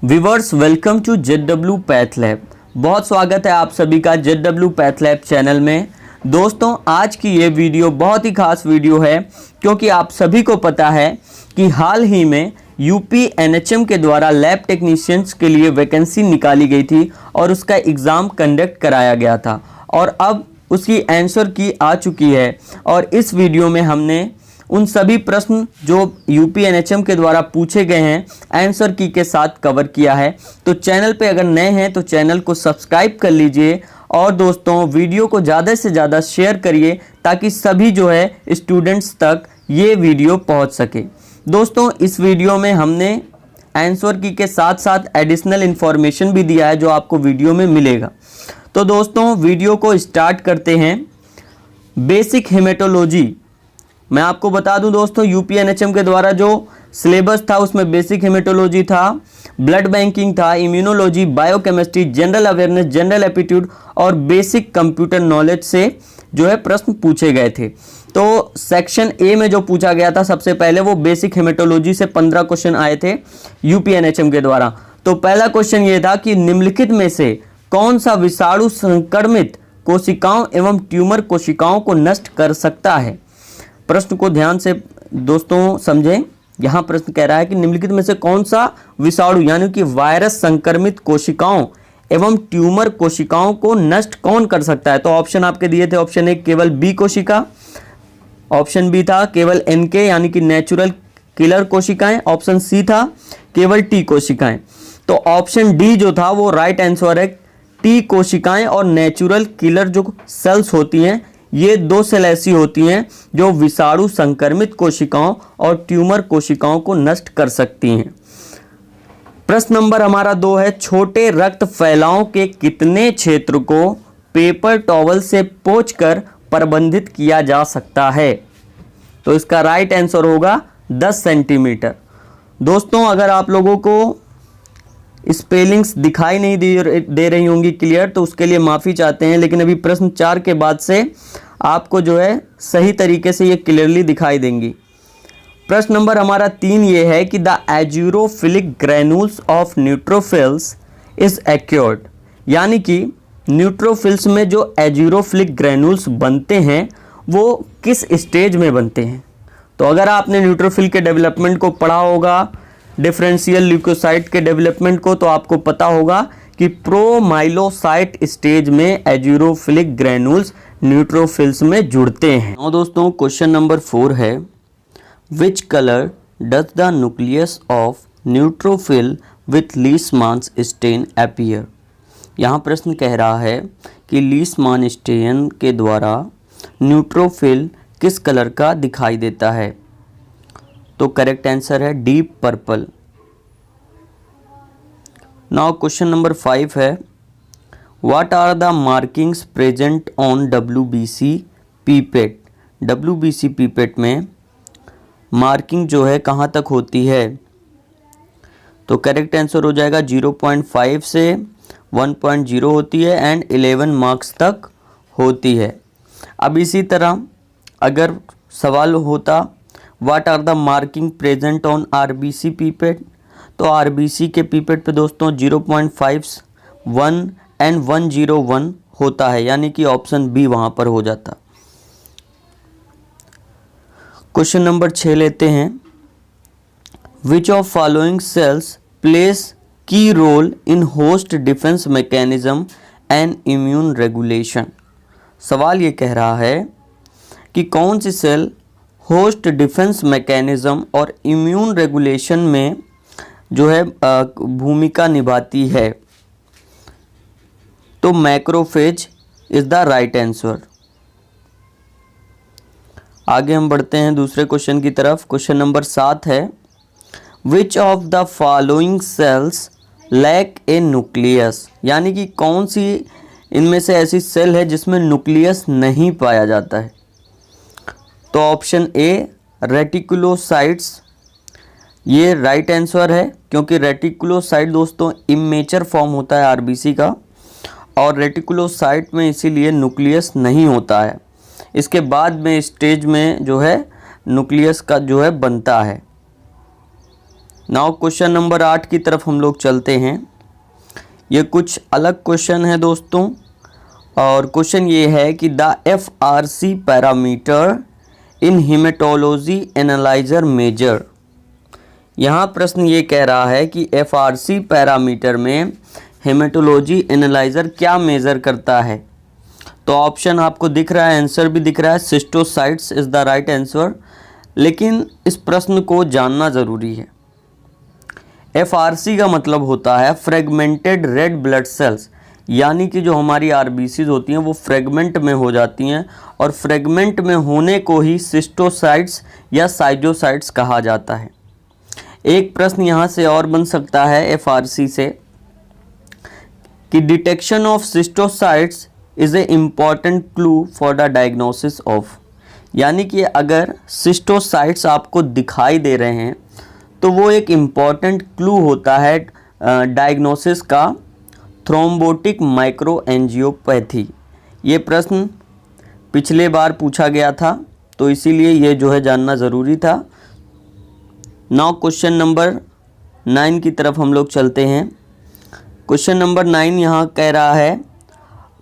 Viewers, welcome to ZW path lab. बहुत स्वागत है आप सभी का जेडडब्ल्यू पैथ लैब चैनल में। दोस्तों, आज की ये वीडियो बहुत ही खास वीडियो है क्योंकि आप सभी को पता है कि हाल ही में यूपी एनएचएम के द्वारा लैब टेक्नीशियंस के लिए वैकेंसी निकाली गई थी और उसका एग्ज़ाम कंडक्ट कराया गया था और अब उसकी आंसर की आ चुकी है। और इस वीडियो में हमने उन सभी प्रश्न जो यूपी एनएचएम के द्वारा पूछे गए हैं आंसर की के साथ कवर किया है। तो चैनल पे अगर नए हैं तो चैनल को सब्सक्राइब कर लीजिए और दोस्तों वीडियो को ज़्यादा से ज़्यादा शेयर करिए ताकि सभी जो है स्टूडेंट्स तक ये वीडियो पहुंच सके। दोस्तों, इस वीडियो में हमने आंसर की के साथ साथ एडिशनल इन्फॉर्मेशन भी दिया है जो आपको वीडियो में मिलेगा। तो दोस्तों, वीडियो को स्टार्ट करते हैं। बेसिक हेमेटोलॉजी, मैं आपको बता दूं दोस्तों, यूपी एनएचएम के द्वारा जो सिलेबस था उसमें बेसिक हेमेटोलॉजी था, ब्लड बैंकिंग था, immunology, biochemistry, general awareness, general aptitude और बेसिक कंप्यूटर नॉलेज से जो है प्रश्न पूछे गए थे। तो सेक्शन ए में जो पूछा गया था सबसे पहले वो बेसिक हेमेटोलॉजी से 15 क्वेश्चन आए थे यूपी एनएचएम के द्वारा। तो पहला क्वेश्चन ये था कि निम्नलिखित में से कौन सा विषाणु संक्रमित कोशिकाओं एवं ट्यूमर कोशिकाओं को नष्ट कर सकता है। प्रश्न को ध्यान से दोस्तों समझें। यहाँ प्रश्न कह रहा है कि निम्नलिखित में से कौन सा विषाणु यानी कि वायरस संक्रमित कोशिकाओं एवं ट्यूमर कोशिकाओं को नष्ट कौन कर सकता है। तो ऑप्शन आपके दिए थे, ऑप्शन ए केवल बी कोशिका, ऑप्शन बी था केवल एनके यानी कि नेचुरल किलर कोशिकाएं, ऑप्शन सी था केवल टी कोशिकाएं। तो ऑप्शन डी जो था वो राइट आंसर है। टी कोशिकाएं और नेचुरल किलर जो सेल्स होती हैं, ये दो सेल ऐसी होती हैं जो विषाणु संक्रमित कोशिकाओं और ट्यूमर कोशिकाओं को नष्ट कर सकती हैं। प्रश्न नंबर हमारा 2 है, छोटे रक्त फैलाव के कितने क्षेत्र को पेपर टॉवल से पोंछकर प्रबंधित किया जा सकता है। तो इसका राइट आंसर होगा 10 सेंटीमीटर। दोस्तों, अगर आप लोगों को स्पेलिंग्स दिखाई नहीं दे रही होंगी क्लियर तो उसके लिए माफ़ी चाहते हैं, लेकिन अभी प्रश्न 4 के बाद से आपको जो है सही तरीके से ये क्लियरली दिखाई देंगी। प्रश्न नंबर हमारा 3 ये है कि the azurophilic granules of neutrophils is acquired, यानी कि न्यूट्रोफिल्स में जो एज़ूरोफिलिक ग्रैन्यूल्स बनते हैं वो किस स्टेज में बनते हैं। तो अगर आपने न्यूट्रोफिल के डेवलपमेंट को पढ़ा होगा, डिफरेंशियल ल्यूकोसाइट के डेवलपमेंट को, तो आपको पता होगा कि प्रोमाइलोसाइट स्टेज में एज़ूरोफिलिक ग्रैन्यूल्स न्यूट्रोफिल्स में जुड़ते हैं। और दोस्तों, क्वेश्चन नंबर 4 है, which colour does the nucleus of neutrophil with Leishman stain appear. यहाँ प्रश्न कह रहा है कि लीसमान स्टेन के द्वारा न्यूट्रोफिल किस कलर का दिखाई देता है। तो करेक्ट आंसर है deep purple. Now question number 5 है, what are the markings present on WBC pipette. WBC pipette में मार्किंग जो है कहाँ तक होती है। तो करेक्ट आंसर हो जाएगा 0.5 से 1.0 होती है एंड 11 मार्क्स तक होती है। अब इसी तरह अगर सवाल होता what are the marking present on RBC pipette, तो RBC के पीपेट पे दोस्तों 0.5, 1 एंड 101 होता है, यानी कि ऑप्शन बी वहाँ पर हो जाता। क्वेश्चन नंबर 6 लेते हैं, which of following cells plays key role in host defence mechanism and immune regulation. सवाल ये कह रहा है कि कौन सी सेल होस्ट डिफेंस मैकेनिज्म और इम्यून रेगुलेशन में जो है भूमिका निभाती है। तो macrophage is the right answer. आगे हम बढ़ते हैं दूसरे क्वेश्चन की तरफ। क्वेश्चन नंबर 7 है, which of the following cells lack a nucleus, यानी कि कौन सी इनमें से ऐसी सेल है जिसमें न्यूक्लियस नहीं पाया जाता है। तो ऑप्शन ए रेटिकुलोसाइट्स, ये राइट आंसर है क्योंकि रेटिकुलोसाइट दोस्तों इमेच्योर फॉर्म होता है RBC का और रेटिकुलोसाइट में इसीलिए न्यूक्लियस नहीं होता है। इसके बाद में स्टेज में जो है न्यूक्लियस का जो है बनता है। नाउ क्वेश्चन नंबर 8 की तरफ हम लोग चलते हैं। ये कुछ अलग क्वेश्चन है दोस्तों, और क्वेश्चन ये है कि the FRC parameter in hematology analyzer measure. यहाँ प्रश्न ये कह रहा है कि FRC पैरामीटर में हेमेटोलॉजी एनालाइजर क्या मेज़र करता है। तो ऑप्शन आपको दिख रहा है, आंसर भी दिख रहा है, सिस्टोसाइट्स इज़ द राइट आंसर। लेकिन इस प्रश्न को जानना ज़रूरी है। FRC का मतलब होता है फ्रेगमेंटेड रेड ब्लड सेल्स, यानी कि जो हमारी RBCs होती हैं वो फ्रेगमेंट में हो जाती हैं, और फ्रेगमेंट में होने को ही सिस्टोसाइट्स या साइटोसाइट्स कहा जाता है। एक प्रश्न यहाँ से और बन सकता है FRC से कि detection of schistocytes is a important clue for the diagnosis of, यानी कि अगर सिस्टोसाइट्स आपको दिखाई दे रहे हैं तो वो एक इम्पॉर्टेंट क्लू होता है डायग्नोसिस का थ्रोम्बोटिक माइक्रोएंजियोपैथी। ये प्रश्न पिछले बार पूछा गया था, तो इसीलिए ये जो है जानना ज़रूरी था। नाउ क्वेश्चन नंबर 9 की तरफ हम लोग चलते हैं। क्वेश्चन नंबर 9 यहाँ कह रहा है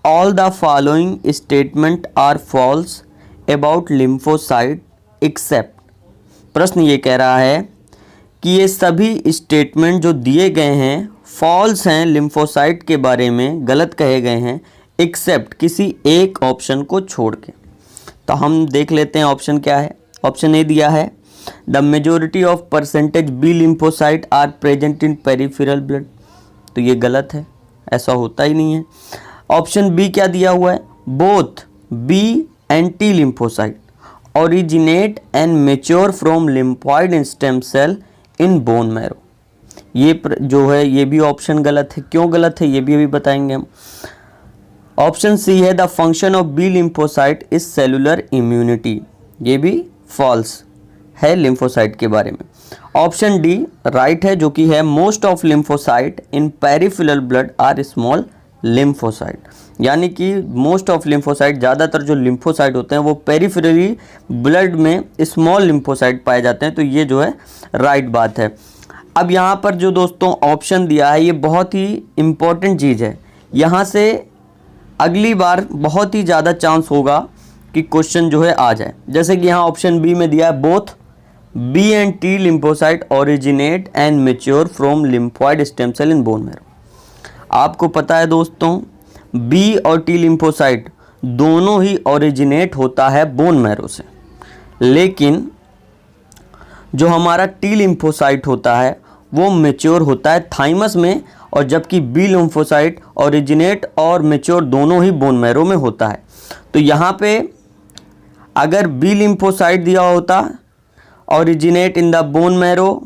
all the following statement are false about lymphocyte except. प्रश्न ये कह रहा है कि ये सभी स्टेटमेंट जो दिए गए हैं फॉल्स हैं, लिम्फोसाइट के बारे में गलत कहे गए हैं, एक्सेप्ट किसी एक ऑप्शन को छोड़ के। तो हम देख लेते हैं ऑप्शन क्या है। ऑप्शन ए दिया है the majority of percentage B lymphocyte are present in peripheral blood, तो ये गलत है, ऐसा होता ही नहीं है। ऑप्शन बी क्या दिया हुआ है, both B and T lymphocyte originate and mature from lymphoid stem cell in bone marrow. ये जो है ये भी ऑप्शन गलत है। क्यों गलत है ये भी अभी बताएंगे हम। ऑप्शन सी है the function of B lymphocyte is cellular immunity, ये भी फॉल्स है लिम्फोसाइट के बारे में। ऑप्शन डी राइट है, जो कि है most of lymphocyte in peripheral blood are small lymphocyte, यानी कि मोस्ट ऑफ लिम्फोसाइट, ज़्यादातर जो लिम्फोसाइट होते हैं वो पेरिफेरली ब्लड में स्मॉल लिम्फोसाइट पाए जाते हैं, तो ये जो है राइट बात है। अब यहाँ पर जो दोस्तों ऑप्शन दिया है ये बहुत ही इम्पोर्टेंट चीज़ है। यहाँ से अगली बार बहुत ही ज़्यादा चांस होगा कि क्वेश्चन जो है आ जाए। जैसे कि यहाँ ऑप्शन बी में दिया है both B and T lymphocyte originate and mature from lymphoid stem cell in bone marrow. आपको पता है दोस्तों बी और टी लिम्फोसाइट दोनों ही ओरिजिनेट होता है बोन मैरो से, लेकिन जो हमारा टी लिम्फोसाइट होता है वो मेच्योर होता है थाइमस में, और जबकि बी लिम्फोसाइट ओरिजिनेट और मेच्योर दोनों ही बोन मैरो में होता है। तो यहाँ पे अगर बी लिम्फोसाइट दिया होता originate in the bone marrow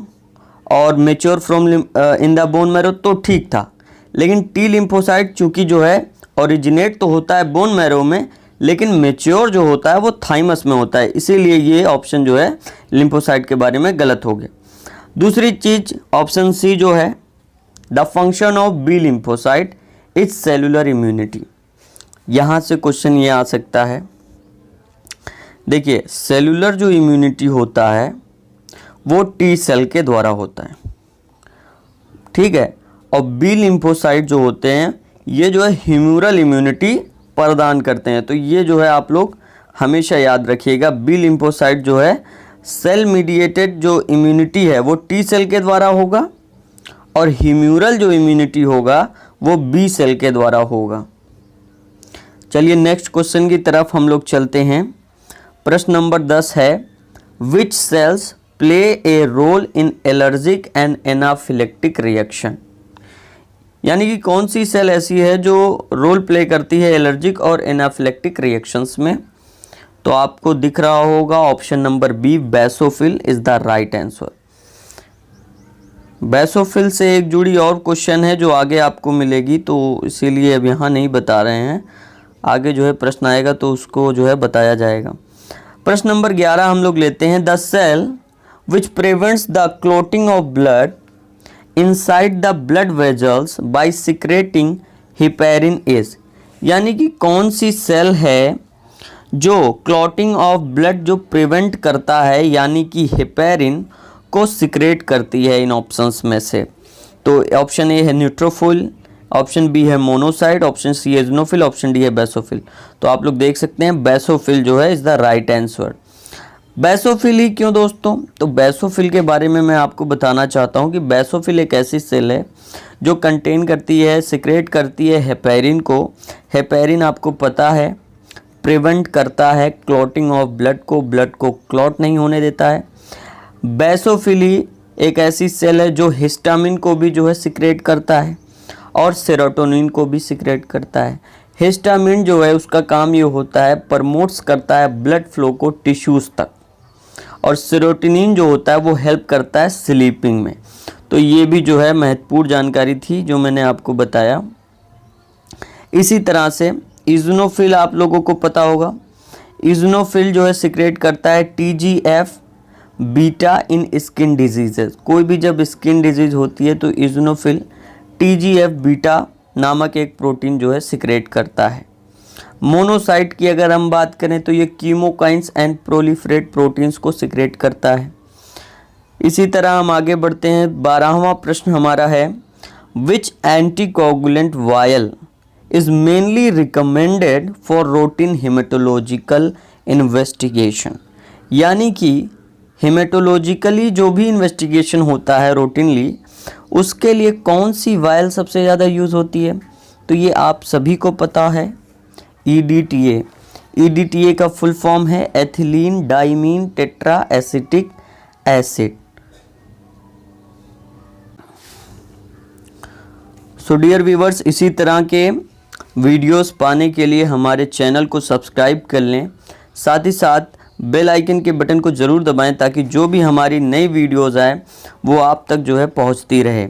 और mature from in the bone marrow तो ठीक था, लेकिन टी लिम्फोसाइट चूँकि जो है ओरिजिनेट तो होता है बोन मैरो में, लेकिन मेच्योर जो होता है वो थाइमस में होता है, इसीलिए ये ऑप्शन जो है लिम्फोसाइट के बारे में गलत हो गया। दूसरी चीज़ ऑप्शन सी जो है the function of B lymphocyte is cellular immunity. यहाँ से क्वेश्चन ये आ सकता है, देखिए सेलुलर जो इम्यूनिटी होता है वो टी सेल के द्वारा होता है, ठीक है, और बी लिम्फोसाइट जो होते हैं ये जो है ह्यूमरल इम्यूनिटी प्रदान करते हैं। तो ये जो है आप लोग हमेशा याद रखिएगा, बी लिम्फोसाइट जो है सेल मीडिएटेड जो इम्यूनिटी है वो टी सेल के द्वारा होगा, और ह्यूमरल जो इम्यूनिटी होगा वो बी सेल के द्वारा होगा। चलिए नेक्स्ट क्वेश्चन की तरफ हम लोग चलते हैं। प्रश्न नंबर 10 है which cells play a role in allergic and anaphylactic reaction, यानी कि कौन सी सेल ऐसी है जो रोल प्ले करती है एलर्जिक और एनाफिलेक्टिक रिएक्शंस में। तो आपको दिख रहा होगा option number B basophil is the right answer. Basophil से एक जुड़ी और क्वेश्चन है जो आगे आपको मिलेगी, तो इसीलिए अब यहाँ नहीं बता रहे हैं, आगे जो है प्रश्न आएगा तो उसको जो है बताया जाएगा। प्रश्न नंबर 11 हम लोग लेते हैं the cell which prevents the clotting of blood inside the blood vessels by secreting heparin is, यानी कि कौन सी सेल है जो क्लॉटिंग ऑफ ब्लड जो प्रिवेंट करता है, यानी कि हिपेरिन किसको सिक्रेट करती है इन ऑप्शंस में से? तो ऑप्शन ए है न्यूट्रोफिल, ऑप्शन बी है मोनोसाइट, ऑप्शन सी है इज़ोनोफिल, ऑप्शन डी है बेसोफिल। तो आप लोग देख सकते हैं बेसोफिल जो है is the right answer. Basophil ही क्यों दोस्तों? तो बेसोफिल के बारे में मैं आपको बताना चाहता हूं कि बेसोफिल एक ऐसी सेल है जो कंटेन करती है, सिक्रेट करती है हेपेरिन को। हेपेरिन आपको पता है प्रिवेंट करता है क्लॉटिंग ऑफ ब्लड को क्लॉट नहीं होने देता है। बेसोफिल ही एक ऐसी सेल है जो हिस्टामिन को भी जो है सिक्रेट करता है और सेरोटोनिन को भी सिक्रेट करता है। हिस्टामिन जो है उसका काम ये होता है प्रमोट्स करता है ब्लड फ्लो को टिश्यूज़ तक, और सेरोटोनिन जो होता है वो हेल्प करता है स्लीपिंग में। तो ये भी जो है महत्वपूर्ण जानकारी थी जो मैंने आपको बताया। इसी तरह से इज़ोनोफिल आप लोगों को पता होगा। इज़ोनोफिल जो है सिक्रेट करता है TGF बीटा इन स्किन डिजीजेस। कोई भी जब स्किन डिजीज होती है तो इज़ोनोफिल TGF बीटा नामक एक प्रोटीन जो है सिक्रेट करता है। मोनोसाइट की अगर हम बात करें तो ये कीमोकाइंस एंड प्रोलिफरेट प्रोटीन्स को सिक्रेट करता है। इसी तरह हम आगे बढ़ते हैं। 12वां प्रश्न हमारा है which anticoagulant vial is mainly recommended for routine haematological investigation. यानी कि हेमेटोलॉजिकली जो भी इन्वेस्टिगेशन होता है रूटीनली, उसके लिए कौन सी वायल सबसे ज़्यादा यूज़ होती है? तो ये आप सभी को पता है, EDTA। EDTA का फुल फॉर्म है ethylene diamine tetra acetic acid. So dear viewers, इसी तरह के वीडियोस पाने के लिए हमारे चैनल को सब्सक्राइब कर लें, साथ ही साथ बेल आइकन के बटन को ज़रूर दबाएं ताकि जो भी हमारी नई वीडियोस आए वो आप तक जो है पहुंचती रहे।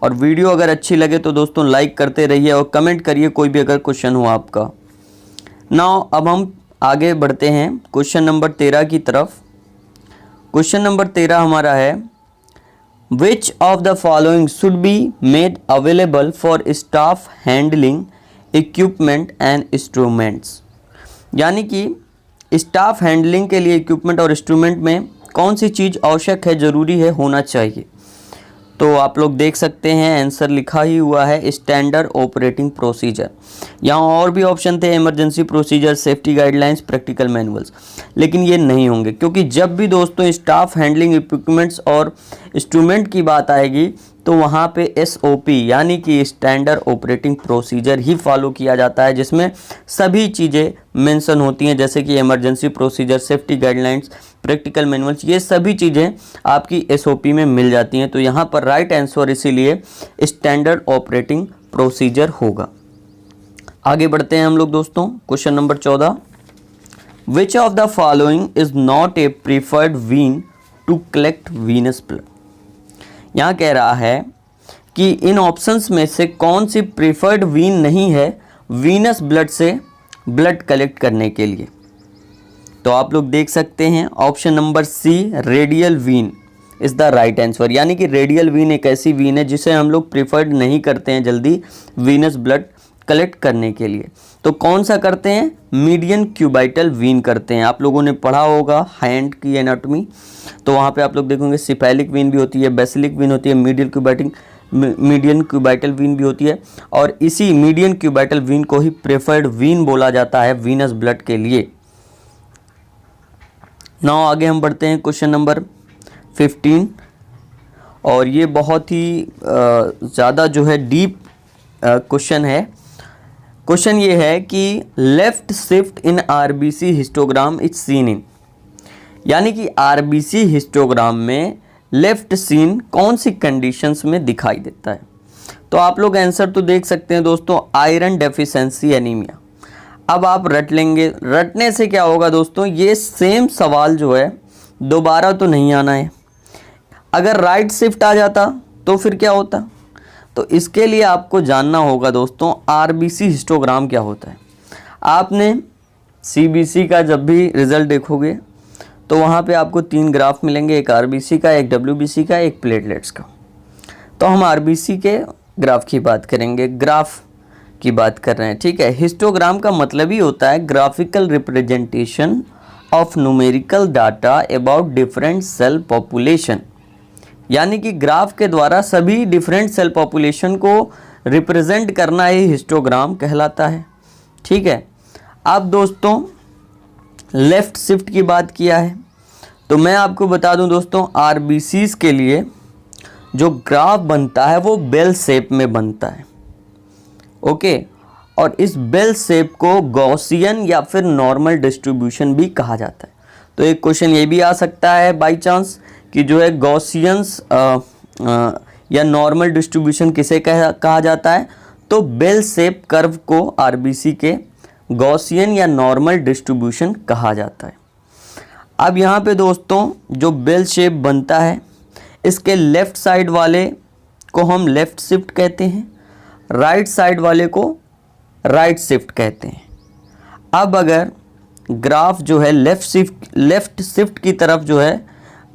और वीडियो अगर अच्छी लगे तो दोस्तों लाइक करते रहिए और कमेंट करिए कोई भी अगर क्वेश्चन हो आपका। नाउ अब हम आगे बढ़ते हैं क्वेश्चन नंबर 13 की तरफ। क्वेश्चन नंबर 13 हमारा है which of the following should be made available for staff handling equipment and instruments. यानी कि स्टाफ हैंडलिंग के लिए इक्विपमेंट और इंस्ट्रूमेंट में कौन सी चीज़ आवश्यक है, ज़रूरी है, होना चाहिए? तो आप लोग देख सकते हैं आंसर लिखा ही हुआ है स्टैंडर्ड ऑपरेटिंग प्रोसीजर। यहाँ और भी ऑप्शन थे emergency procedure, safety guidelines, practical manuals, लेकिन ये नहीं होंगे क्योंकि जब भी दोस्तों स्टाफ हैंडलिंग इक्विपमेंट्स और इंस्ट्रूमेंट की बात आएगी तो वहाँ पे SOP यानी कि स्टैंडर्ड ऑपरेटिंग प्रोसीजर ही फॉलो किया जाता है, जिसमें सभी चीज़ें मेंशन होती हैं जैसे कि emergency procedure, safety guidelines, practical manuals, ये सभी चीज़ें आपकी SOP में मिल जाती हैं। तो यहाँ पर राइट आंसर इसीलिए स्टैंडर्ड ऑपरेटिंग प्रोसीजर होगा। आगे बढ़ते हैं हम लोग दोस्तों। Question number 14 which of the following is not a preferred vein to collect venous blood. यहाँ कह रहा है कि इन ऑप्शंस में से कौन सी प्रीफर्ड वीन नहीं है वीनस ब्लड से ब्लड कलेक्ट करने के लिए। तो आप लोग देख सकते हैं option number C radial vein is the right answer. यानी कि रेडियल वीन एक ऐसी वीन है जिसे हम लोग प्रीफर्ड नहीं करते हैं जल्दी वीनस ब्लड कलेक्ट करने के लिए। तो कौन सा करते हैं? मीडियन क्यूबाइटल वीन करते हैं। आप लोगों ने पढ़ा होगा हैंड की एनाटॉमी, तो वहाँ पे आप लोग देखोगे सिफेलिक वीन भी होती है, बेसिलिक वीन होती है, मीडियन क्यूबाइटल वीन भी होती है, और इसी मीडियन क्यूबाइटल वीन को ही प्रेफर्ड वीन बोला जाता है वीनस ब्लड के लिए। नाउ आगे हम बढ़ते हैं क्वेश्चन नंबर 15, और ये बहुत ही ज़्यादा जो है डीप क्वेश्चन है। क्वेश्चन ये है कि left shift in RBC histogram is seen in. यानी कि RBC हिस्टोग्राम में लेफ्ट सीन कौन सी कंडीशंस में दिखाई देता है? तो आप लोग आंसर तो देख सकते हैं दोस्तों, आयरन डेफिशिएंसी एनीमिया। अब आप रट लेंगे, रटने से क्या होगा दोस्तों, ये सेम सवाल जो है दोबारा तो नहीं आना है। अगर राइट शिफ्ट आ जाता तो फिर क्या होता? तो इसके लिए आपको जानना होगा दोस्तों RBC हिस्टोग्राम क्या होता है। आपने CBC का जब भी रिज़ल्ट देखोगे तो वहाँ पे आपको 3 ग्राफ मिलेंगे, एक RBC का, एक WBC का, एक प्लेटलेट्स का। तो हम RBC के ग्राफ की बात करेंगे, ग्राफ की बात कर रहे हैं, ठीक है। हिस्टोग्राम का मतलब ही होता है graphical representation of numerical data about different cell population. यानी कि ग्राफ के द्वारा सभी डिफरेंट सेल पॉपुलेशन को रिप्रेजेंट करना ही हिस्टोग्राम कहलाता है। ठीक है, अब दोस्तों लेफ्ट शिफ्ट की बात किया है तो मैं आपको बता दूं दोस्तों, आरबीसीज के लिए जो ग्राफ बनता है वो बेल शेप में बनता है। ओके, और इस बेल शेप को गॉसियन या फिर नॉर्मल डिस्ट्रीब्यूशन भी कहा जाता है। तो एक क्वेश्चन ये भी आ सकता है बाय चांस कि जो है गॉसियंस या नॉर्मल डिस्ट्रीब्यूशन किसे कहा जाता है, तो बेल शेप कर्व को आरबीसी के गॉसियन या नॉर्मल डिस्ट्रीब्यूशन कहा जाता है। अब यहाँ पे दोस्तों जो बेल शेप बनता है, इसके लेफ़्ट साइड वाले को हम लेफ़्ट शिफ्ट कहते हैं, राइट साइड वाले को राइट शिफ्ट कहते हैं। अब अगर ग्राफ जो है लेफ़्ट शिफ्ट की तरफ जो है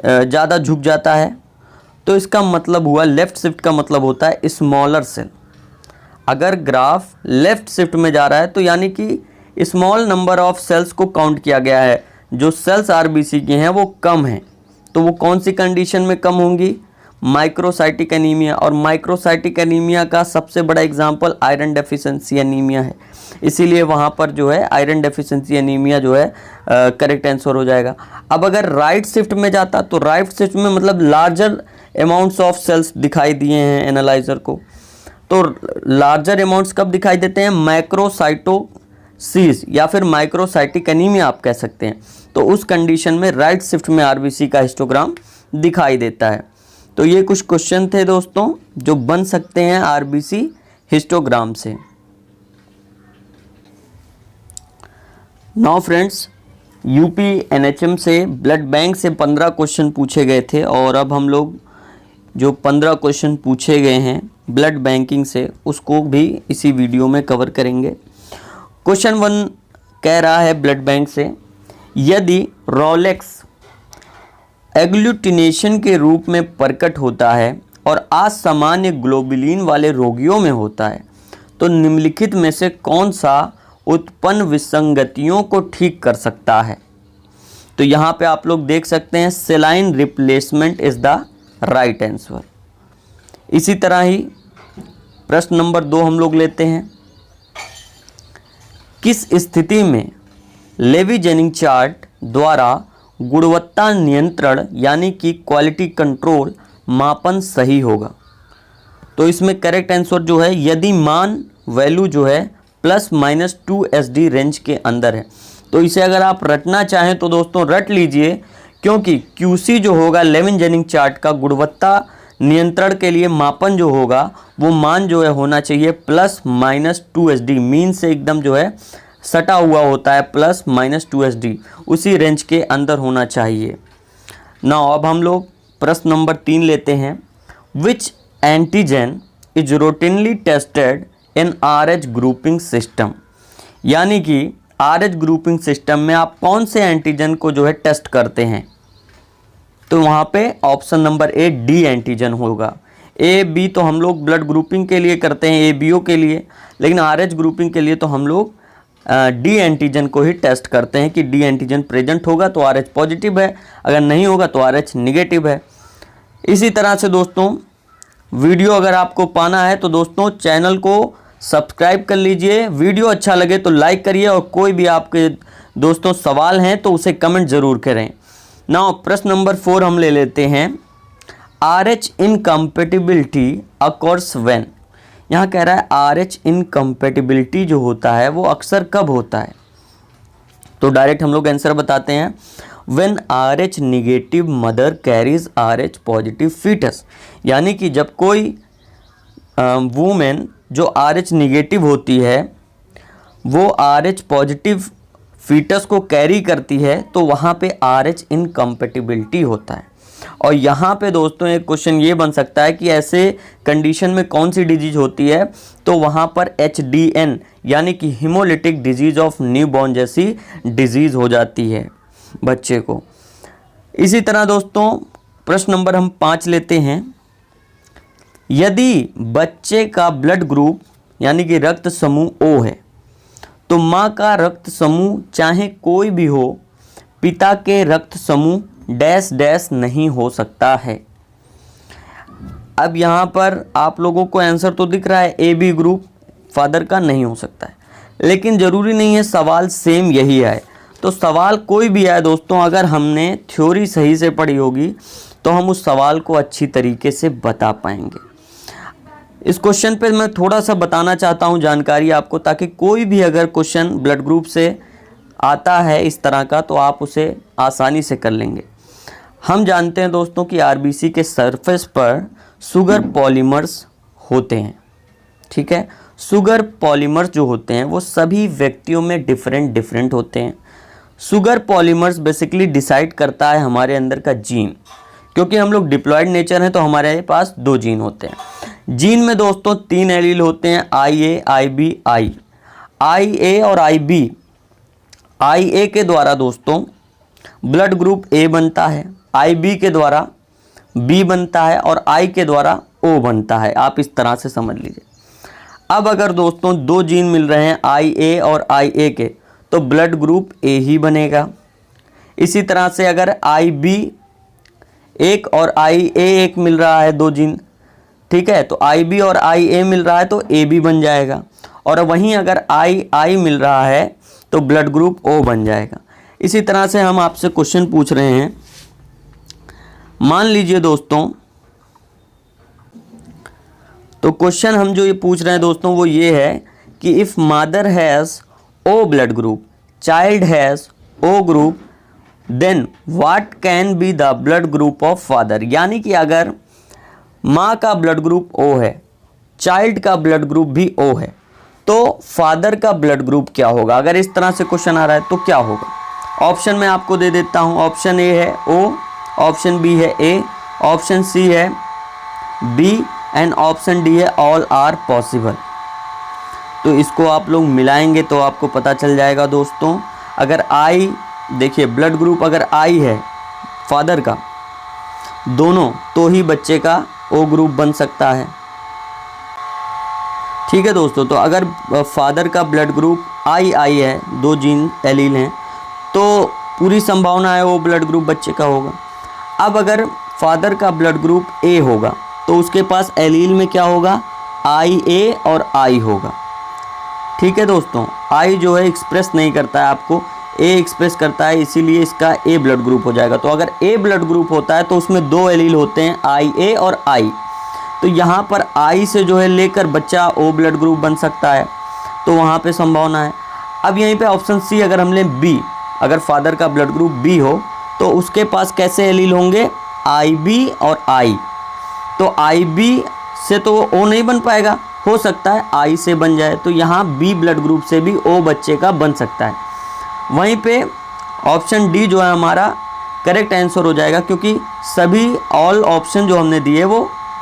ज़्यादा झुक जाता है तो इसका मतलब हुआ, लेफ़्ट शिफ्ट का मतलब होता है स्मॉलर सेल। अगर ग्राफ लेफ़्ट शिफ्ट में जा रहा है तो यानी कि स्मॉल नंबर ऑफ सेल्स को काउंट किया गया है, जो सेल्स आरबीसी की हैं वो कम हैं। तो वो कौन सी कंडीशन में कम होंगी? माइक्रोसाइटिक एनीमिया, और माइक्रोसाइटिक एनीमिया का सबसे बड़ा एग्जांपल आयरन डेफिशिएंसी एनीमिया है। इसीलिए वहाँ पर जो है आयरन डेफिशिएंसी एनीमिया जो है करेक्ट आंसर हो जाएगा। अब अगर राइट शिफ्ट में जाता तो राइट शिफ्ट में मतलब लार्जर अमाउंट्स ऑफ सेल्स दिखाई दिए हैं एनालाइजर को। तो लार्जर अमाउंट्स कब दिखाई देते हैं? मैक्रोसाइटोसिस या फिर माइक्रोसाइटिक एनीमिया आप कह सकते हैं। तो उस कंडीशन में राइट शिफ्ट में आरबीसी का हिस्टोग्राम दिखाई देता है। तो ये कुछ क्वेश्चन थे दोस्तों जो बन सकते हैं आरबीसी हिस्टोग्राम से। नाउ फ्रेंड्स, यूपी एनएचएम से ब्लड बैंक से 15 क्वेश्चन पूछे गए थे और अब हम लोग जो 15 क्वेश्चन पूछे गए हैं ब्लड बैंकिंग से उसको भी इसी वीडियो में कवर करेंगे। क्वेश्चन 1 कह रहा है ब्लड बैंक से, यदि रोलेक्स एग्लूटिनेशन के रूप में प्रकट होता है और असामान्य ग्लोबुलिन वाले रोगियों में होता है तो निम्नलिखित में से कौन सा उत्पन्न विसंगतियों को ठीक कर सकता है? तो यहाँ पे आप लोग देख सकते हैं सेलाइन replacement is the right answer. इसी तरह ही प्रश्न नंबर 2 हम लोग लेते हैं, किस स्थिति में लेवी जेनिंग चार्ट द्वारा गुणवत्ता नियंत्रण यानी कि क्वालिटी कंट्रोल मापन सही होगा? तो इसमें करेक्ट आंसर जो है, यदि मान वैल्यू जो है ±2 SD रेंज के अंदर है। तो इसे अगर आप रटना चाहें तो दोस्तों रट लीजिए, क्योंकि QC जो होगा लेवी जेनिंग चार्ट का गुणवत्ता नियंत्रण के लिए मापन जो होगा वो मान जो है होना चाहिए ±2 SD, मीन से एकदम जो है सटा हुआ होता है, ±2 SD उसी रेंज के अंदर होना चाहिए। नाउ अब हम लोग प्रश्न नंबर 3 लेते हैं, which antigen is routinely tested in RH grouping system? यानी कि RH ग्रुपिंग सिस्टम में आप कौन से एंटीजन को जो है टेस्ट करते हैं? तो वहाँ पे option number A D antigen होगा। A B तो हम लोग ब्लड ग्रुपिंग के लिए करते हैं, ABO के लिए, लेकिन RH ग्रुपिंग के लिए तो हम लोग D एंटीजन को ही टेस्ट करते हैं कि D एंटीजन प्रेजेंट होगा तो RH पॉजिटिव है, अगर नहीं होगा तो RH निगेटिव है। इसी तरह से दोस्तों वीडियो अगर आपको पाना है तो दोस्तों चैनल को सब्सक्राइब कर लीजिए, वीडियो अच्छा लगे तो लाइक करिए और कोई भी आपके दोस्तों सवाल हैं तो उसे कमेंट ज़रूर करें। नाउ प्रश्न नंबर 4 हम ले लेते हैं, RH इनकम्पेटिबिलिटी अकॉर्स व्हेन? यहाँ कह रहा है RH इनकम्पेटिबिलिटी जो होता है वो अक्सर कब होता है? तो डायरेक्ट हम लोग आंसर बताते हैं, when RH negative mother carries RH positive foetus. यानी कि जब कोई वूमेन जो RH निगेटिव होती है वो RH पॉजिटिव फीटस को कैरी करती है तो वहाँ पे RH इनकम्पेटिबिलिटी होता है। और यहाँ पे दोस्तों एक क्वेश्चन ये बन सकता है कि ऐसे कंडीशन में कौन सी डिजीज होती है? तो वहाँ पर HDN यानी कि हीमोलिटिक डिजीज ऑफ न्यूबॉर्न जैसी डिजीज़ हो जाती है बच्चे को। इसी तरह दोस्तों प्रश्न नंबर हम 5 लेते हैं, यदि बच्चे का ब्लड ग्रुप यानी कि रक्त समूह O है तो माँ का रक्त समूह चाहे कोई भी हो पिता के रक्त समूह डैश डैश नहीं हो सकता है। अब यहाँ पर आप लोगों को आंसर तो दिख रहा है, ए बी ग्रुप फादर का नहीं हो सकता है, लेकिन ज़रूरी नहीं है सवाल सेम यही आए। तो सवाल कोई भी आए दोस्तों, अगर हमने थ्योरी सही से पढ़ी होगी तो हम उस सवाल को अच्छी तरीके से बता पाएंगे। इस क्वेश्चन पे मैं थोड़ा सा बताना चाहता हूँ जानकारी आपको, ताकि कोई भी अगर क्वेश्चन ब्लड ग्रुप से आता है इस तरह का तो आप उसे आसानी से कर लेंगे। हम जानते हैं दोस्तों कि आरबीसी के सरफेस पर शुगर पॉलीमर्स होते हैं, ठीक है। शुगर पॉलीमर्स जो होते हैं वो सभी व्यक्तियों में डिफरेंट होते हैं। शुगर पॉलीमर्स बेसिकली डिसाइड करता है हमारे अंदर का जीन, क्योंकि हम लोग डिप्लॉयड नेचर हैं तो हमारे पास 2 जीन होते हैं। जीन में दोस्तों 3 एलील होते हैं, IA, IB, I। IA और IB, IA के द्वारा दोस्तों ब्लड ग्रुप A बनता है, IB के द्वारा B बनता है और I के द्वारा O बनता है। आप इस तरह से समझ लीजिए। अब अगर दोस्तों 2 जीन मिल रहे हैं IA और IA के, तो ब्लड ग्रुप A ही बनेगा। इसी तरह से अगर IB एक और IA एक मिल रहा है 2 जीन, ठीक है, तो IB और IA मिल रहा है तो AB बन जाएगा। और वहीं अगर I मिल रहा है तो ब्लड ग्रुप O बन जाएगा। इसी तरह से हम आपसे क्वेश्चन पूछ रहे हैं, मान लीजिए दोस्तों, तो क्वेश्चन हम जो ये पूछ रहे हैं दोस्तों वो ये है कि if mother has O blood group, child has O group, then what can be the blood group of father. यानी कि अगर माँ का ब्लड ग्रुप O है, चाइल्ड का ब्लड ग्रुप भी O है, तो फादर का ब्लड ग्रुप क्या होगा। अगर इस तरह से क्वेश्चन आ रहा है तो क्या होगा। ऑप्शन मैं आपको दे देता हूँ। ऑप्शन ए है O, ऑप्शन बी है A, ऑप्शन सी है B एंड ऑप्शन डी है ऑल आर पॉसिबल। तो इसको आप लोग मिलाएंगे तो आपको पता चल जाएगा दोस्तों। अगर I, देखिए ब्लड ग्रुप अगर I है फादर का दोनों, तो ही बच्चे का O ग्रुप बन सकता है, ठीक है दोस्तों। तो अगर फादर का ब्लड ग्रुप I है, 2 जीन एलील हैं, तो पूरी संभावना है वो ब्लड ग्रुप बच्चे का होगा। अब अगर फादर का ब्लड ग्रुप A होगा तो उसके पास एलील में क्या होगा, IA और I होगा, ठीक है दोस्तों। I जो है एक्सप्रेस नहीं करता है आपको, A एक्सप्रेस करता है, इसीलिए इसका A ब्लड ग्रुप हो जाएगा। तो अगर A ब्लड ग्रुप होता है तो उसमें 2 एलील होते हैं, IA और I। तो यहाँ पर I से जो है लेकर बच्चा O ब्लड ग्रुप बन सकता है, तो वहाँ पे संभावना है। अब यहीं पे ऑप्शन सी अगर हम लें B, अगर फादर का ब्लड ग्रुप B हो तो उसके पास कैसे एलील होंगे, IB और I। तो IB से तो O नहीं बन पाएगा, हो सकता है I से बन जाए, तो यहाँ B ब्लड ग्रुप से भी O बच्चे का बन सकता है। वहीं पे ऑप्शन डी जो है हमारा करेक्ट आंसर हो जाएगा, क्योंकि सभी ऑल ऑप्शन जो हमने दिए वो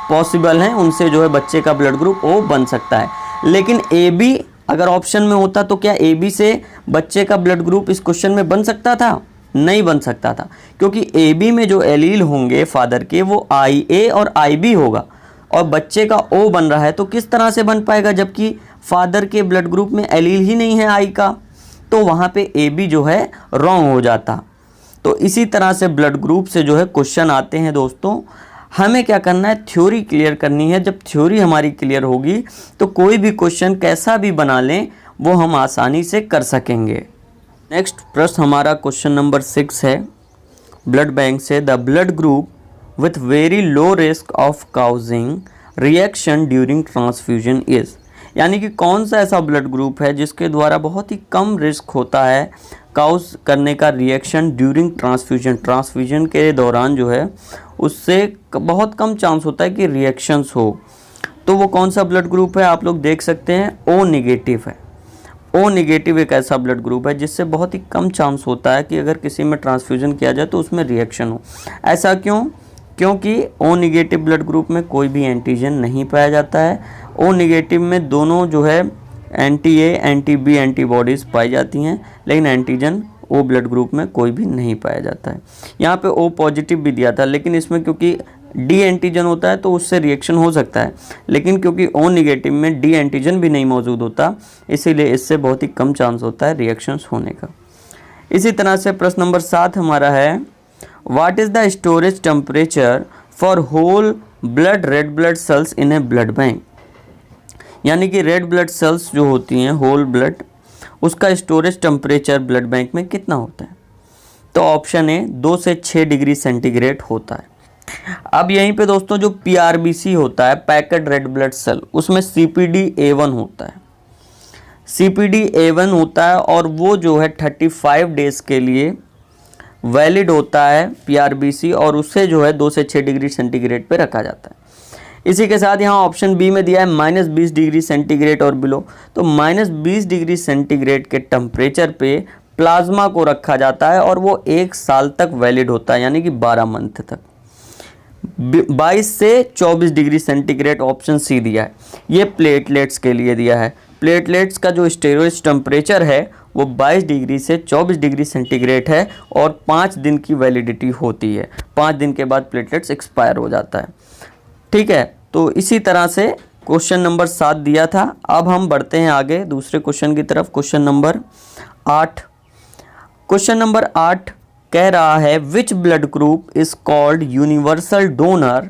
पॉसिबल हैं, उनसे जो है बच्चे का ब्लड ग्रुप O बन सकता है। लेकिन AB अगर ऑप्शन में होता तो क्या AB से बच्चे का ब्लड ग्रुप इस क्वेश्चन में बन सकता था, नहीं बन सकता था, क्योंकि AB में जो एलील होंगे फादर के वो IA और IB होगा और बच्चे का O बन रहा है, तो किस तरह से बन पाएगा जबकि फादर के ब्लड ग्रुप में एलील ही नहीं है I का, तो वहाँ पे AB जो है रॉन्ग हो जाता। तो इसी तरह से ब्लड ग्रुप से जो है क्वेश्चन आते हैं दोस्तों। हमें क्या करना है, थ्योरी क्लियर करनी है। जब थ्योरी हमारी क्लियर होगी तो कोई भी क्वेश्चन कैसा भी बना लें वो हम आसानी से कर सकेंगे। नेक्स्ट प्रश्न हमारा क्वेश्चन नंबर 6 है ब्लड बैंक से, the blood group with very low risk of causing reaction during transfusion is. यानी कि कौन सा ऐसा ब्लड ग्रुप है जिसके द्वारा बहुत ही कम रिस्क होता है काउज करने का रिएक्शन ड्यूरिंग ट्रांसफ्यूजन। ट्रांसफ्यूजन के दौरान जो है उससे बहुत कम चांस होता है कि रिएक्शंस हो। तो वो कौन सा ब्लड ग्रुप है, आप लोग देख सकते हैं O नेगेटिव है। O नेगेटिव एक ऐसा ब्लड ग्रुप है जिससे बहुत ही कम चांस होता है कि अगर किसी में ट्रांसफ्यूजन किया जाए तो उसमें रिएक्शन हो। ऐसा क्यों, क्योंकि O नेगेटिव ब्लड ग्रुप में कोई भी एंटीजन नहीं पाया जाता है। O नेगेटिव में दोनों जो है anti A anti B antibodies पाई जाती हैं, लेकिन एंटीजन O ब्लड ग्रुप में कोई भी नहीं पाया जाता है। यहाँ पे O पॉजिटिव भी दिया था, लेकिन इसमें क्योंकि D एंटीजन होता है तो उससे रिएक्शन हो सकता है, लेकिन क्योंकि O नेगेटिव में D एंटीजन भी नहीं मौजूद होता, इसीलिए इससे बहुत ही कम चांस होता है रिएक्शंस होने का। इसी तरह से प्रश्न नंबर 7 हमारा है, what is the storage temperature for whole blood red blood cells in a blood bank. यानी कि रेड ब्लड सेल्स जो होती हैं होल ब्लड, उसका स्टोरेज टेम्परेचर ब्लड बैंक में कितना होता है? तो ऑप्शन ए 2 से 6 डिग्री सेंटीग्रेड होता है। अब यहीं पे दोस्तों जो PRBC होता है, पैक्ड रेड ब्लड सेल, उसमें CPD-A1 होता है। CPD-A1 होता है और वो जो है 35 डेज के लिए वैलिड होता है PRBC, और उससे जो है 2 से 6 डिग्री सेंटीग्रेड पे रखा जाता है। इसी के साथ यहाँ ऑप्शन बी में दिया है -20 डिग्री सेंटीग्रेड और बिलो। तो -20 डिग्री सेंटीग्रेड के टेम्परेचर पे प्लाज्मा को रखा जाता है और वो 1 साल तक वैलिड होता है, यानी कि 12 मंथ तक। 22 से 24 डिग्री सेंटीग्रेड ऑप्शन सी दिया है, ये प्लेटलेट्स के लिए दिया है। प्लेटलेट्स का जो स्टोरेज टेम्परेचर है वो 22 डिग्री से 24 डिग्री सेंटीग्रेड है और 5 दिन की वैलिडिटी होती है। 5 दिन के बाद प्लेटलेट्स एक्सपायर हो जाता है। ठीक है, तो इसी तरह से क्वेश्चन नंबर 7 दिया था। अब हम बढ़ते हैं आगे दूसरे क्वेश्चन की तरफ। Question number 8। क्वेश्चन नंबर 8 कह रहा है which blood group is called universal donor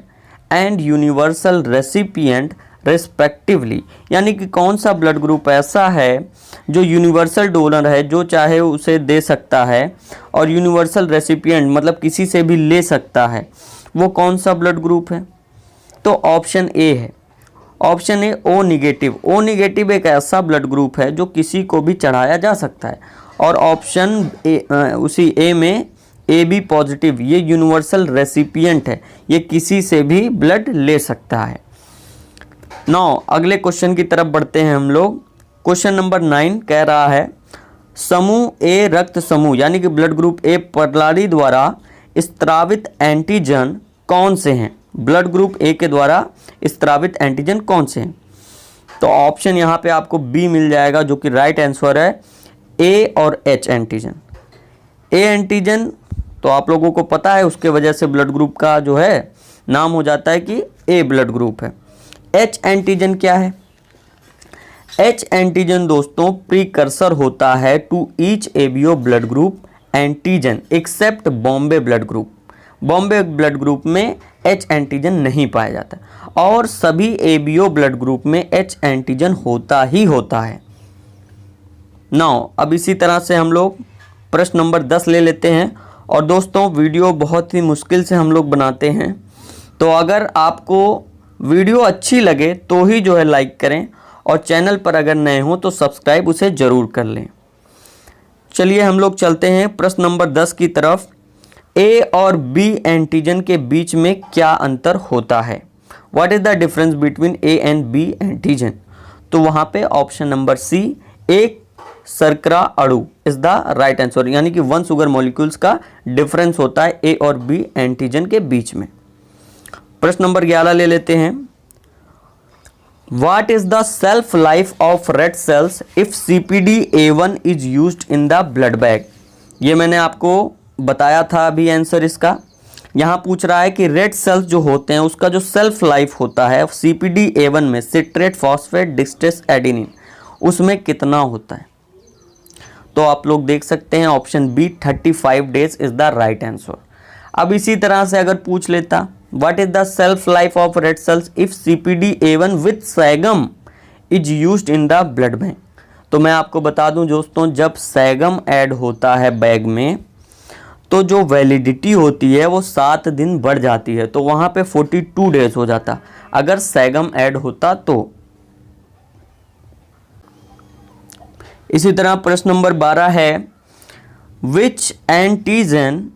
and universal recipient respectively. यानी कि कौन सा ब्लड ग्रुप ऐसा है जो यूनिवर्सल डोनर है, जो चाहे उसे दे सकता है, और यूनिवर्सल रेसिपिएंट मतलब किसी से भी ले सकता है, वो कौन सा ब्लड ग्रुप है? तो ऑप्शन ए है, option A O negative. O negative एक ऐसा ब्लड ग्रुप है जो किसी को भी चढ़ाया जा सकता है। और ऑप्शन उसी ए में ए बी पॉजिटिव, ये यूनिवर्सल रेसिपिएंट है, ये किसी से भी ब्लड ले सकता है। नाउ अगले क्वेश्चन की तरफ बढ़ते हैं हम लोग। क्वेश्चन नंबर 9 कह रहा है समूह ए रक्त समूह यानी कि ब्लड ग्रुप ए प्रणाली द्वारा स्त्रावित एंटीजन कौन से हैं? ब्लड ग्रुप ए के द्वारा स्त्रावित एंटीजन कौन से हैं? तो ऑप्शन यहाँ पे आपको बी मिल जाएगा, जो कि राइट आंसर है, ए और एच एंटीजन। ए एंटीजन तो आप लोगों को पता है, उसके वजह से ब्लड ग्रुप का जो है नाम हो जाता है कि ए ब्लड ग्रुप है। एच एंटीजन क्या है? एच एंटीजन दोस्तों प्रीकर्सर होता है to each ABO blood group antigen except Bombay blood group. Bombay blood group में एच एंटीजन नहीं पाया जाता और सभी एबीओ ब्लड ग्रुप में एच एंटीजन होता ही होता है। नाउ अब इसी तरह से हम लोग प्रश्न नंबर 10 ले लेते हैं। और दोस्तों वीडियो बहुत ही मुश्किल से हम लोग बनाते हैं, तो अगर आपको वीडियो अच्छी लगे तो ही जो है लाइक करें, और चैनल पर अगर नए हो तो सब्सक्राइब उसे ज़रूर कर लें। चलिए हम लोग चलते हैं प्रश्न नंबर 10 की तरफ। ए और बी एंटीजन के बीच में क्या अंतर होता है? What is the difference between A and B antigen? तो वहाँ पे ऑप्शन नंबर सी, एक शर्करा अणु इज द राइट आंसर, यानी कि 1 शुगर मॉलिक्यूल्स का डिफरेंस होता है ए और बी एंटीजन के बीच में। प्रश्न नंबर 11 ले लेते हैं। What is the shelf life of red cells if CPD-A1 is used in the blood bag? ये मैंने आपको बताया था अभी आंसर इसका। यहाँ पूछ रहा है कि रेड सेल्स जो होते हैं उसका जो सेल्फ लाइफ होता है CPD-A1 में, सिट्रेट फॉस्फेट डिस्ट्रेस एडेनिन, उसमें कितना होता है? तो आप लोग देख सकते हैं option B 35 days is the right answer. अब इसी तरह से अगर पूछ लेता What is the shelf life of red cells if CPD-A1 with सैगम is used in the blood bank? तो मैं आपको बता दूं दोस्तों, जब सैगम ऐड होता है बैग में तो जो वैलिडिटी होती है वो 7 दिन बढ़ जाती है, तो वहाँ पे 42 डेज हो जाता अगर सैगम ऐड होता तो। इसी तरह प्रश्न नंबर 12 है विच एंटीजन,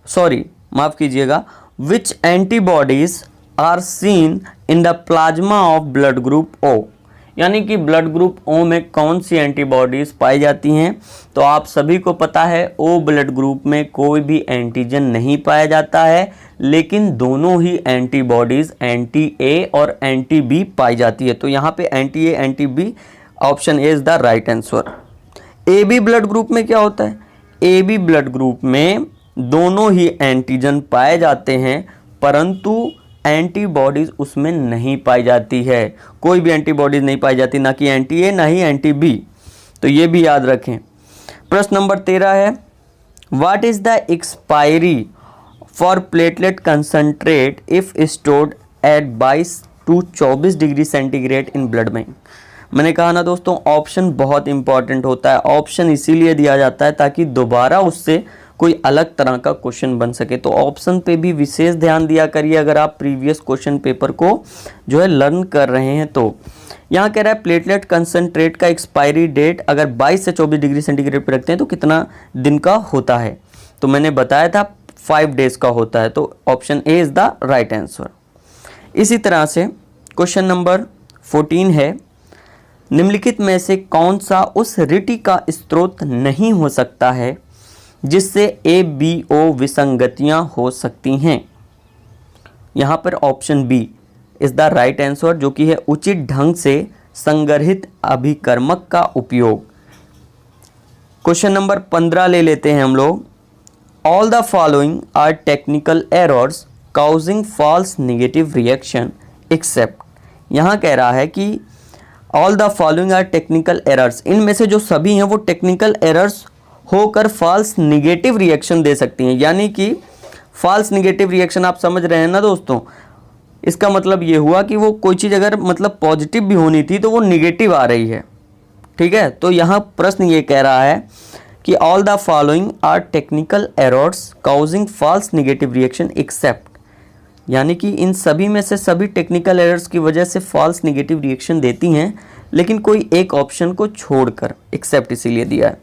सॉरी माफ कीजिएगा, which antibodies are seen in the plasma of blood group O? यानी कि ब्लड ग्रुप O में कौन सी एंटीबॉडीज पाई जाती हैं? तो आप सभी को पता है O ब्लड ग्रुप में कोई भी एंटीजन नहीं पाया जाता है, लेकिन दोनों ही एंटीबॉडीज एंटी A और एंटी B पाई जाती है। तो यहाँ पे anti A anti B, option A is the right answer. A B blood group में क्या होता है? ए बी ब्लड ग्रुप में दोनों ही एंटीजन पाए जाते हैं, परंतु एंटीबॉडीज उसमें नहीं पाई जाती है। कोई भी एंटीबॉडीज नहीं पाई जाती, ना कि एंटी ए ना ही एंटी बी, तो ये भी याद रखें। प्रश्न नंबर 13 है what is the expiry for platelet concentrate if stored at 22 to 24 degree centigrade in blood bank. मैंने कहा ना दोस्तों, ऑप्शन बहुत इंपॉर्टेंट होता है। ऑप्शन इसीलिए दिया जाता है ताकि दोबारा उससे कोई अलग तरह का क्वेश्चन बन सके। तो ऑप्शन पे भी विशेष ध्यान दिया करिए अगर आप प्रीवियस क्वेश्चन पेपर को जो है लर्न कर रहे हैं। तो यहाँ कह रहा है प्लेटलेट कंसनट्रेट का एक्सपायरी डेट अगर 22 से 24 डिग्री सेंटीग्रेड पर रखते हैं तो कितना दिन का होता है। तो मैंने बताया था 5 डेज का होता है। तो option A is the right answer. इसी तरह से क्वेश्चन नंबर 14 है, निम्नलिखित में से कौन सा उस रीति का स्रोत नहीं हो सकता है जिससे ABO विसंगतियां हो सकती हैं। यहाँ पर option B is the right answer, जो कि है उचित ढंग से संग्रहित अभिकर्मक का उपयोग। क्वेश्चन नंबर 15 ले लेते हैं हम लोग। All the following are technical errors causing false negative reaction except. यहाँ कह रहा है कि all the following are technical errors, इनमें से जो सभी हैं वो टेक्निकल एरर्स होकर फॉल्स निगेटिव रिएक्शन दे सकती हैं। यानी कि फॉल्स निगेटिव रिएक्शन आप समझ रहे हैं ना दोस्तों, इसका मतलब ये हुआ कि वो कोई चीज़ अगर मतलब पॉजिटिव भी होनी थी तो वो निगेटिव आ रही है। ठीक है, तो यहाँ प्रश्न ये कह रहा है कि all the following are technical errors causing false negative reaction except, यानी कि इन सभी में से सभी टेक्निकल एरर्स की वजह से फॉल्स निगेटिव रिएक्शन देती हैं, लेकिन कोई एक ऑप्शन को छोड़कर, एक्सेप्ट इसीलिए दिया है।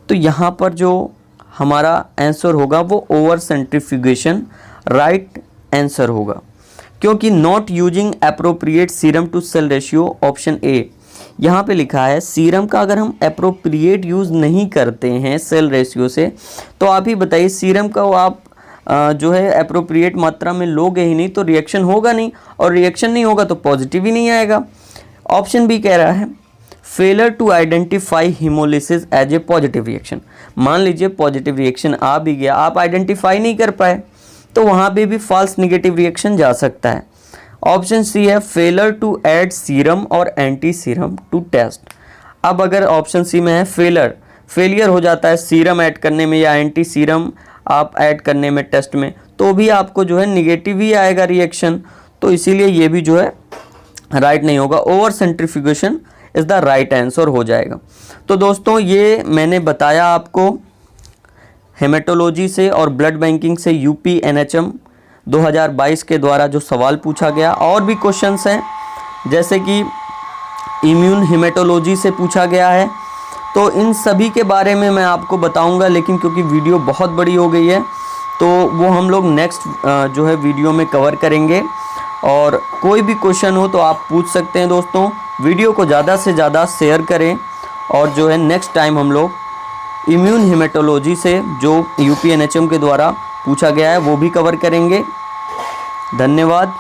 तो यहाँ पर जो हमारा आंसर होगा वो ओवर सेंट्रीफ्यूगेशन राइट आंसर होगा, क्योंकि not using appropriate serum to cell ratio option A. यहाँ पे लिखा है सीरम का अगर हम अप्रोप्रिएट यूज़ नहीं करते हैं सेल रेशियो से, तो आप ही बताइए सीरम का आप जो है अप्रोप्रिएट मात्रा में लोगे ही नहीं तो रिएक्शन होगा नहीं, और रिएक्शन नहीं होगा तो पॉजिटिव ही नहीं आएगा। ऑप्शन बी कह रहा है failure to identify haemolysis as a positive reaction. मान लीजिए पॉजिटिव रिएक्शन आ भी गया, आप आइडेंटिफाई नहीं कर पाए, तो वहाँ पे भी फॉल्स निगेटिव रिएक्शन जा सकता है। ऑप्शन सी है फेलर टू ऐड सीरम और एंटी सीरम टू टेस्ट। अब अगर ऑप्शन सी में है फेलियर हो जाता है सीरम ऐड करने में या एंटी सीरम आप ऐड करने में टेस्ट में, तो भी आपको जो है निगेटिव ही आएगा रिएक्शन। तो इसीलिए ये भी जो है राइट नहीं होगा, over centrifugation is the right answer हो जाएगा। तो दोस्तों ये मैंने बताया आपको हेमेटोलॉजी से और ब्लड बैंकिंग से यूपी NHM 2022 के द्वारा जो सवाल पूछा गया। और भी क्वेश्चंस हैं जैसे कि इम्यून हेमेटोलॉजी से पूछा गया है, तो इन सभी के बारे में मैं आपको बताऊंगा, लेकिन क्योंकि वीडियो बहुत बड़ी हो गई है तो वो हम लोग नेक्स्ट जो है वीडियो में कवर करेंगे। और कोई भी क्वेश्चन हो तो आप पूछ सकते हैं दोस्तों। वीडियो को ज़्यादा से ज़्यादा शेयर करें, और जो है नेक्स्ट टाइम हम लोग इम्यून हेमेटोलॉजी से जो यूपी NHM के द्वारा पूछा गया है वो भी कवर करेंगे। धन्यवाद।